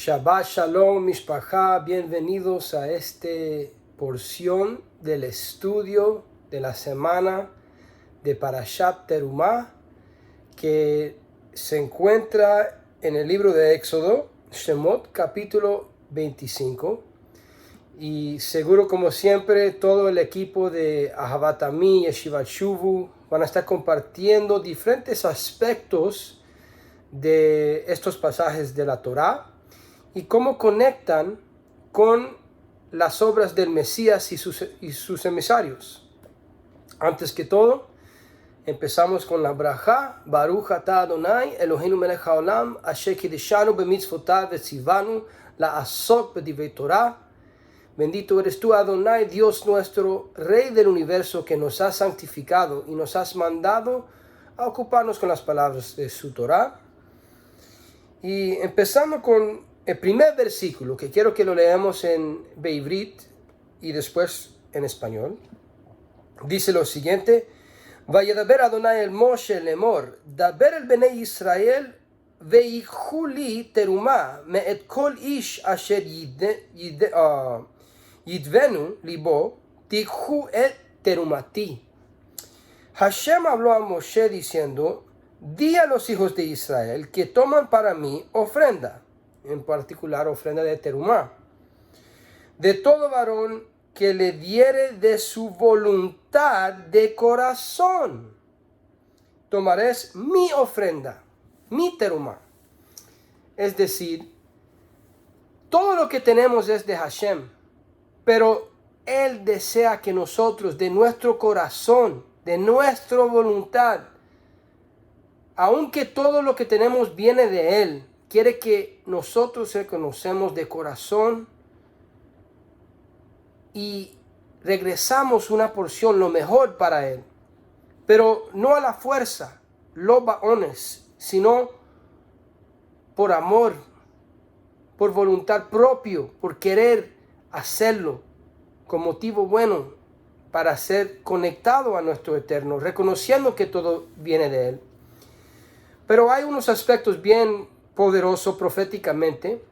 Shabbat Shalom, Mishpachá, bienvenidos a esta porción del estudio de la semana de Parashat Terumah, que se encuentra en el libro de Éxodo, Shemot, capítulo 25. Y seguro, como siempre, todo el equipo de Ahavat Ami y Yeshivat Shuvu van a estar compartiendo diferentes aspectos de estos pasajes de la Torá y cómo conectan con las obras del Mesías y sus emisarios. Antes que todo, empezamos con la brajá. Baruch atah Adonai Eloheinu melech haolam asher kideshanu b'mitzvotav vetzivanu la'asok b'divrei Torah. Bendito eres tú, Adonai, Dios nuestro, Rey del universo, que nos has santificado y nos has mandado a ocuparnos con las palabras de su Torah. Y empezando con el primer versículo, que quiero que lo leamos en Beivrit y después en español, dice lo siguiente: Vayedaber Adonai el Moshe lemor, daber el Bnei Israel veikhu li terumah me'et kol ish asher yidvenu libo tikhu et terumati. Hashem habló a Moshe diciendo: di a los hijos de Israel que toman para mí ofrenda, en particular ofrenda de terumá, de todo varón que le diere de su voluntad de corazón. Tomaréis mi ofrenda, mi terumá. Es decir, todo lo que tenemos es de Hashem, pero Él desea que nosotros, de nuestro corazón, de nuestra voluntad, aunque todo lo que tenemos viene de Él, quiere que nosotros reconocemos de corazón y regresamos una porción, lo mejor para Él. Pero no a la fuerza, lo baones, sino por amor, por voluntad propio, por querer hacerlo con motivo bueno para ser conectado a nuestro Eterno, reconociendo que todo viene de Él. Pero hay unos aspectos bien poderosos proféticamente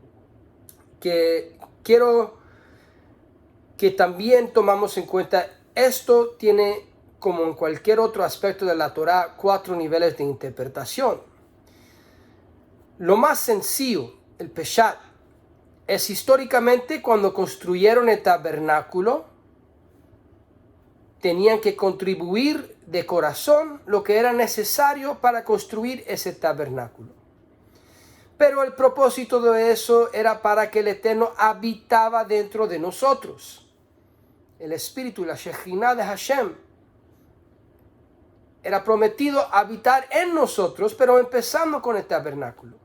que quiero que también tomamos en cuenta. Esto tiene, como en cualquier otro aspecto de la Torá, 4 niveles de interpretación. Lo más sencillo, el Peshat, es históricamente cuando construyeron el tabernáculo, tenían que contribuir de corazón lo que era necesario para construir ese tabernáculo. Pero el propósito de eso era para que el Eterno habitaba dentro de nosotros. El Espíritu, la Shejinah de Hashem, era prometido habitar en nosotros, pero empezando con el tabernáculo.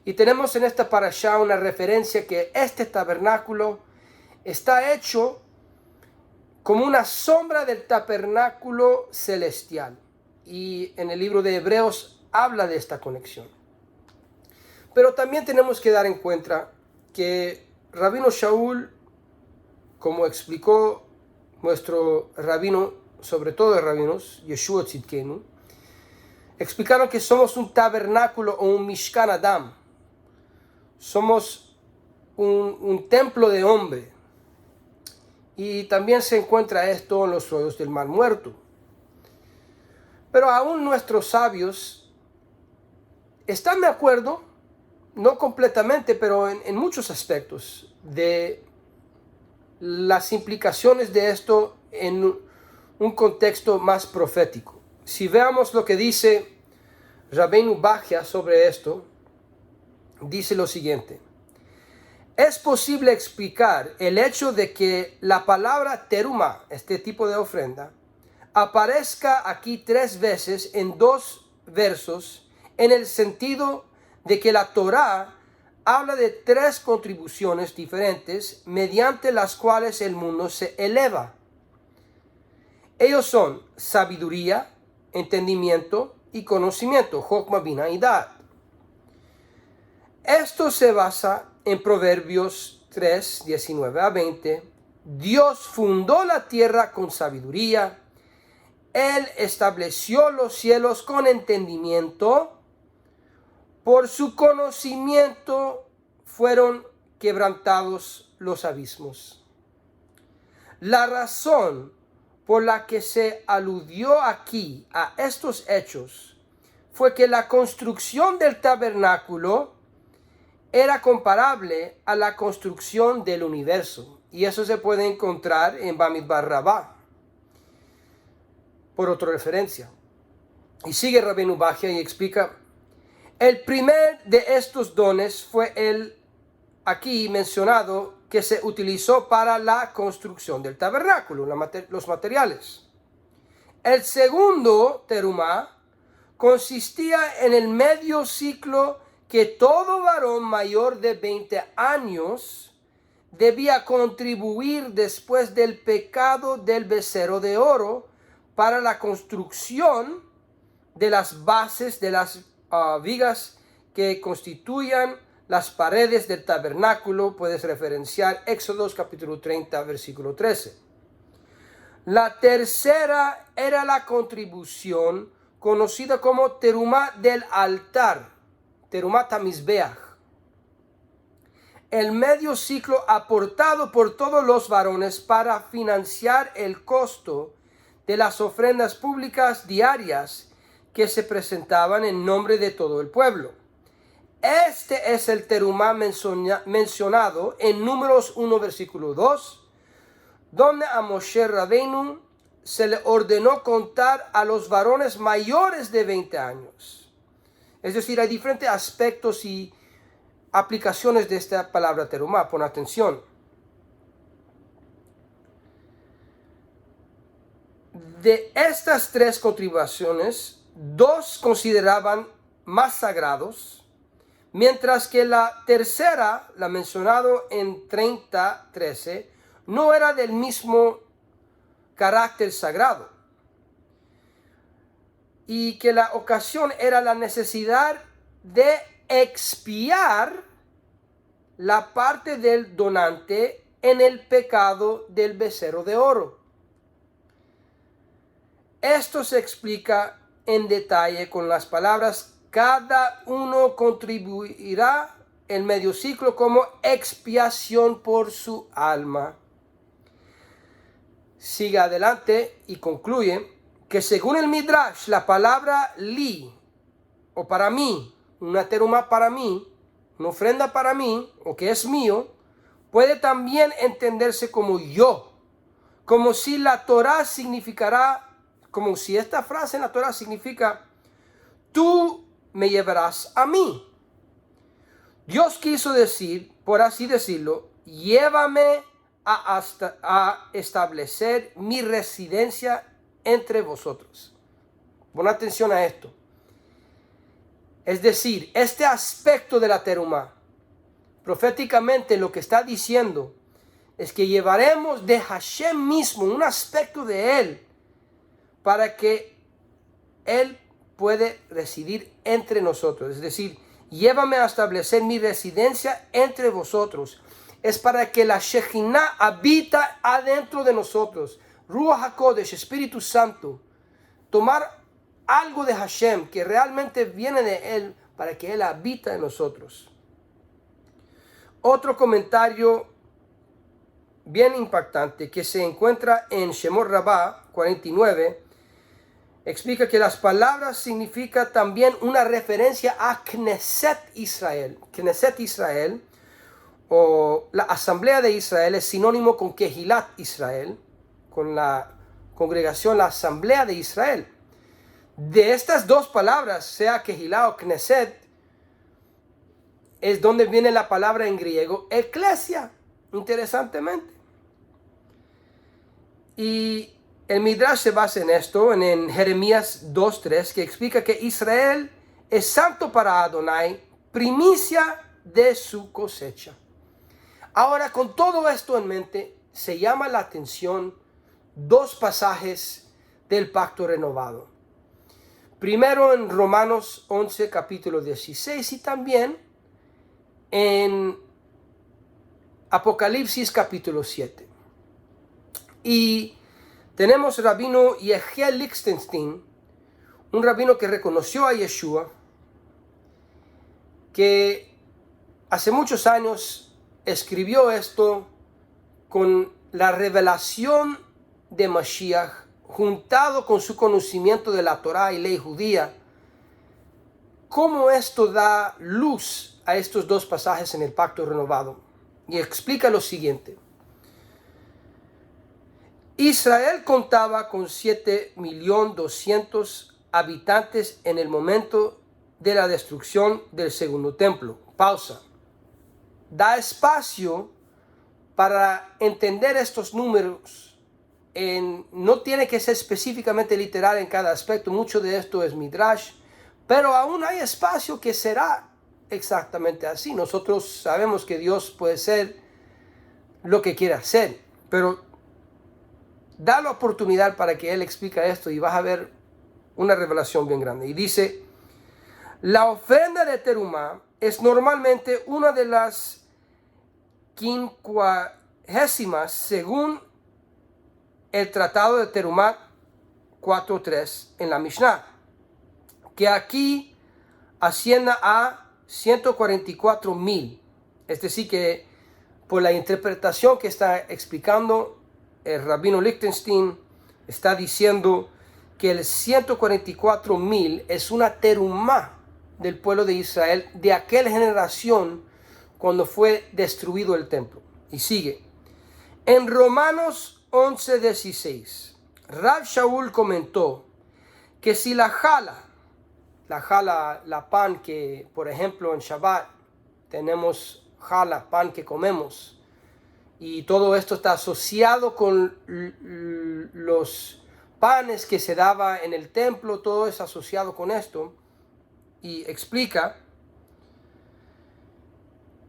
Y tenemos en esta parashá una referencia que este tabernáculo está hecho como una sombra del tabernáculo celestial. Y en el libro de Hebreos habla de esta conexión. Pero también tenemos que dar en cuenta que Rabino Shaul, como explicó nuestro rabino, sobre todo de rabinos, Yeshua Tzidkenu, explicaron que somos un tabernáculo o un Mishkan Adam. Somos un templo de hombre. Y también se encuentra esto en los rollos del Mar Muerto. Pero aún nuestros sabios están de acuerdo, no completamente, pero en muchos aspectos, de las implicaciones de esto en un contexto más profético. Si veamos lo que dice Rabbeinu Bachya sobre esto, dice lo siguiente: es posible explicar el hecho de que la palabra terumah, este tipo de ofrenda, aparezca aquí 3 veces en 2 versos, en el sentido de que la Torá habla de 3 contribuciones diferentes mediante las cuales el mundo se eleva. Ellos son sabiduría, entendimiento y conocimiento, Chokmah, Binah y Dat. Esto se basa en Proverbios 3, 19 a 20. Dios fundó la tierra con sabiduría. Él estableció los cielos con entendimiento. Por su conocimiento fueron quebrantados los abismos. La razón por la que se aludió aquí a estos hechos fue que la construcción del tabernáculo era comparable a la construcción del universo. Y eso se puede encontrar en Bamidbar Rabbah, por otra referencia. Y sigue Rabbeinu Bachya y explica: el primer de estos dones fue el aquí mencionado que se utilizó para la construcción del tabernáculo, los materiales. El segundo terumá consistía en el medio ciclo que todo varón mayor de 20 años debía contribuir después del pecado del becerro de oro para la construcción de las bases de las vigas que constituyan las paredes del tabernáculo. Puedes referenciar Éxodos capítulo 30, versículo 13. La tercera era la contribución conocida como terumá del altar, terumá tamizbeach, el medio ciclo aportado por todos los varones para financiar el costo de las ofrendas públicas diarias que se presentaban en nombre de todo el pueblo. Este es el terumá mencionado en Números 1, versículo 2, donde a Moshe Rabbeinu se le ordenó contar a los varones mayores de 20 años. Es decir, hay diferentes aspectos y aplicaciones de esta palabra terumá. Pon atención. De estas tres contribuciones, dos consideraban más sagrados, mientras que la tercera, la mencionado en 30:13, no era del mismo carácter sagrado, y que la ocasión era la necesidad de expiar la parte del donante en el pecado del becerro de oro. Esto se explica en detalle con las palabras: cada uno contribuirá el medio ciclo como expiación por su alma. Sigue adelante y concluye que según el Midrash, la palabra li, o para mí, una terumá para mí, una ofrenda para mí, o que es mío, puede también entenderse como yo, como si la Torah significará, como si esta frase en la Torah significa: tú me llevarás a mí. Dios quiso decir, por así decirlo, llévame a establecer mi residencia entre vosotros. Pon atención a esto. Es decir, este aspecto de la terumá, proféticamente lo que está diciendo es que llevaremos de Hashem mismo un aspecto de Él para que Él puede residir entre nosotros. Es decir, llévame a establecer mi residencia entre vosotros. Es para que la Shejinah habita adentro de nosotros. Ruach HaKodesh, Espíritu Santo. Tomar algo de Hashem que realmente viene de Él para que Él habita en nosotros. Otro comentario bien impactante que se encuentra en Shemot Rabbah 49 explica que las palabras significan también una referencia a Knesset Israel. Knesset Israel, o la Asamblea de Israel, es sinónimo con Kehilat Israel, con la congregación, la Asamblea de Israel. De estas dos palabras, sea Kehilah o Knesset, es donde viene la palabra en griego Eclesia, interesantemente. Y el Midrash se basa en esto, en Jeremías 2:3, que explica que Israel es santo para Adonai, primicia de su cosecha. Ahora, con todo esto en mente, se llama la atención dos pasajes del pacto renovado. Primero en Romanos 11, capítulo 16, y también en Apocalipsis, capítulo 7. Y tenemos el rabino Yehiel Lichtenstein, un rabino que reconoció a Yeshua, que hace muchos años escribió esto con la revelación de Mashiach, juntado con su conocimiento de la Torá y ley judía. ¿Cómo esto da luz a estos dos pasajes en el Pacto Renovado? Y explica lo siguiente. Israel contaba con 7.200.000 habitantes en el momento de la destrucción del segundo templo. Pausa. Da espacio para entender estos números. No tiene que ser específicamente literal en cada aspecto. Mucho de esto es Midrash. Pero aún hay espacio que será exactamente así. Nosotros sabemos que Dios puede ser lo que quiera hacer. Pero da la oportunidad para que Él explique esto y vas a ver una revelación bien grande. Y dice, la ofrenda de Terumá es normalmente una de las 50º según el tratado de Terumá 4.3 en la Mishnah, que aquí ascienda a 144.000. Es decir, que por la interpretación que está explicando el rabino Lichtenstein, está diciendo que el 144.000 es una terumá del pueblo de Israel de aquella generación cuando fue destruido el templo. Y sigue. En Romanos 11:16, Rav Shaul comentó que si la pan que, por ejemplo, en Shabbat tenemos jala, pan que comemos, y todo esto está asociado con los panes que se daba en el templo, todo es asociado con esto, y explica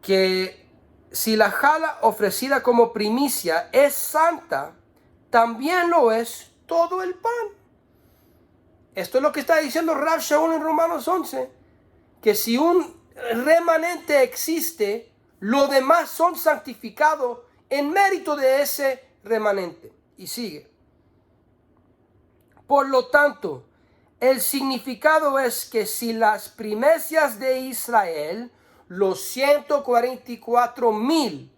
que si la jala ofrecida como primicia es santa, también lo es todo el pan. Esto es lo que está diciendo Rav Shaul en Romanos 11, que si un remanente existe, los demás son santificados en mérito de ese remanente. Y sigue. Por lo tanto, el significado es que si las primicias de Israel, los 144.000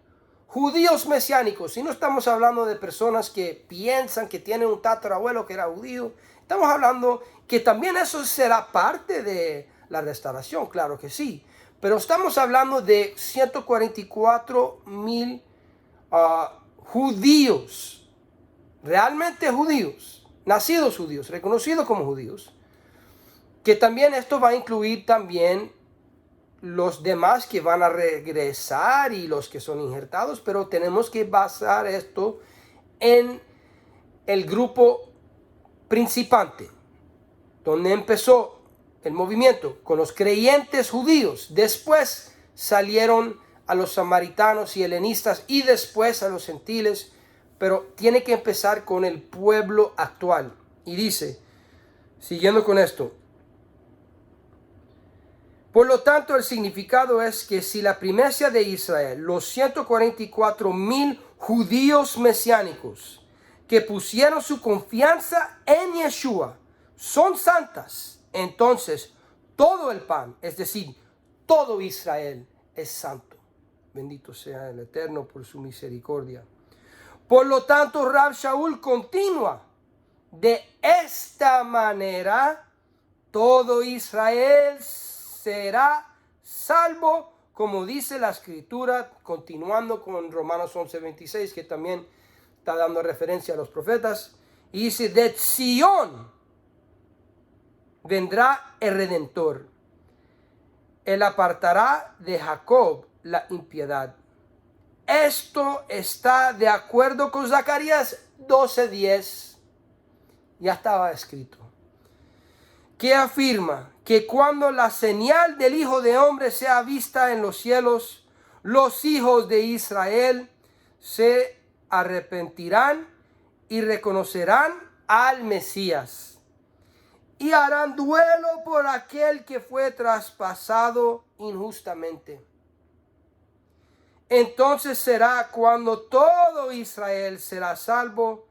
judíos mesiánicos, y no estamos hablando de personas que piensan que tienen un tatarabuelo que era judío, estamos hablando que también eso será parte de la restauración, claro que sí, pero estamos hablando de 144.000 judíos, realmente judíos, nacidos judíos, reconocidos como judíos, que también esto va a incluir también los demás que van a regresar y los que son injertados, pero tenemos que basar esto en el grupo principante, donde empezó el movimiento con los creyentes judíos, después salieron a los samaritanos y helenistas y después a los gentiles, pero tiene que empezar con el pueblo actual. Y dice, siguiendo con esto, por lo tanto, el significado es que si la primicia de Israel, los 144.000 judíos mesiánicos que pusieron su confianza en Yeshua, son santas, entonces todo el pan, es decir, todo Israel es santo. Bendito sea el Eterno por su misericordia. Por lo tanto, Rav Shaul continúa. De esta manera, todo Israel será salvo, como dice la Escritura, continuando con Romanos 11:26, que también está dando referencia a los profetas. Y dice, de Sion vendrá el Redentor. Él apartará de Jacob la impiedad. Esto está de acuerdo con Zacarías 12:10. Ya estaba escrito. Que afirma que cuando la señal del Hijo de Hombre sea vista en los cielos, los hijos de Israel se arrepentirán y reconocerán al Mesías. Y harán duelo por aquel que fue traspasado injustamente. Entonces será cuando todo Israel será salvo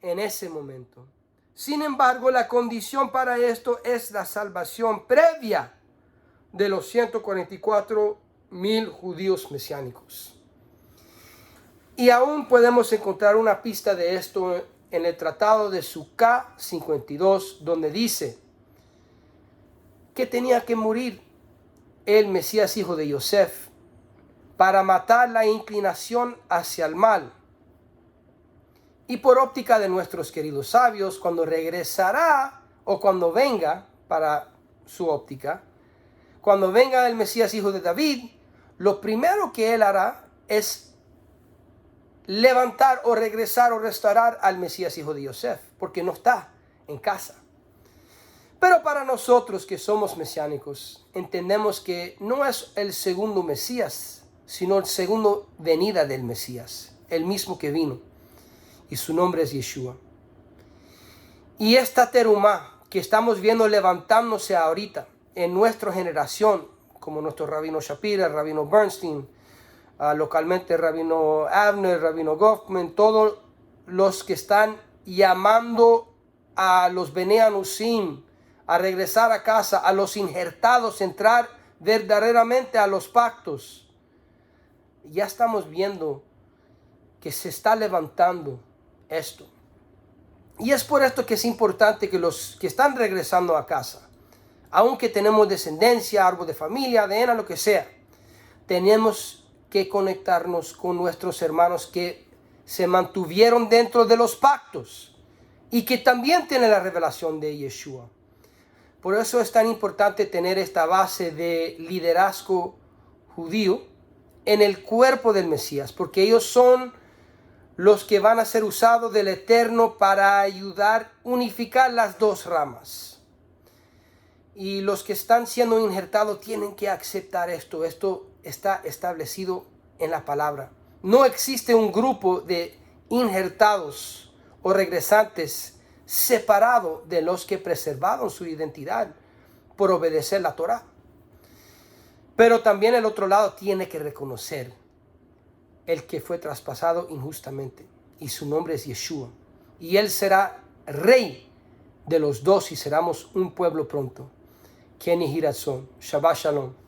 en ese momento. Sin embargo, la condición para esto es la salvación previa de los 144.000 1000 judíos mesiánicos. Y aún podemos encontrar una pista de esto en el tratado de Sukkah 52, donde dice que tenía que morir el Mesías hijo de Yosef para matar la inclinación hacia el mal. Y por óptica de nuestros queridos sabios, cuando regresará o cuando venga, para su óptica, cuando venga el Mesías hijo de David, lo primero que él hará es levantar o regresar o restaurar al Mesías hijo de Yosef, porque no está en casa. Pero para nosotros que somos mesiánicos, entendemos que no es el segundo Mesías, sino el segundo venida del Mesías, el mismo que vino, y su nombre es Yeshua. Y esta terumá que estamos viendo levantándose ahorita en nuestra generación, como nuestro rabino Shapira, el rabino Bernstein, localmente el rabino Abner, el rabino Goffman, todos los que están llamando a los Bnei Anusim a regresar a casa, a los injertados, entrar verdaderamente a los pactos. Ya estamos viendo que se está levantando esto. Y es por esto que es importante que los que están regresando a casa, aunque tenemos descendencia, árbol de familia, ADN, lo que sea, tenemos que conectarnos con nuestros hermanos que se mantuvieron dentro de los pactos y que también tienen la revelación de Yeshua. Por eso es tan importante tener esta base de liderazgo judío en el cuerpo del Mesías, porque ellos son los que van a ser usados del Eterno para ayudar a unificar las dos ramas. Y los que están siendo injertados tienen que aceptar esto. Esto está establecido en la palabra. No existe un grupo de injertados o regresantes separado de los que preservaron su identidad por obedecer la Torá. Pero también el otro lado tiene que reconocer el que fue traspasado injustamente, y su nombre es Yeshua, y él será rey de los dos y seremos un pueblo pronto. Ken Yehi Ratzon. Shabbat Shalom.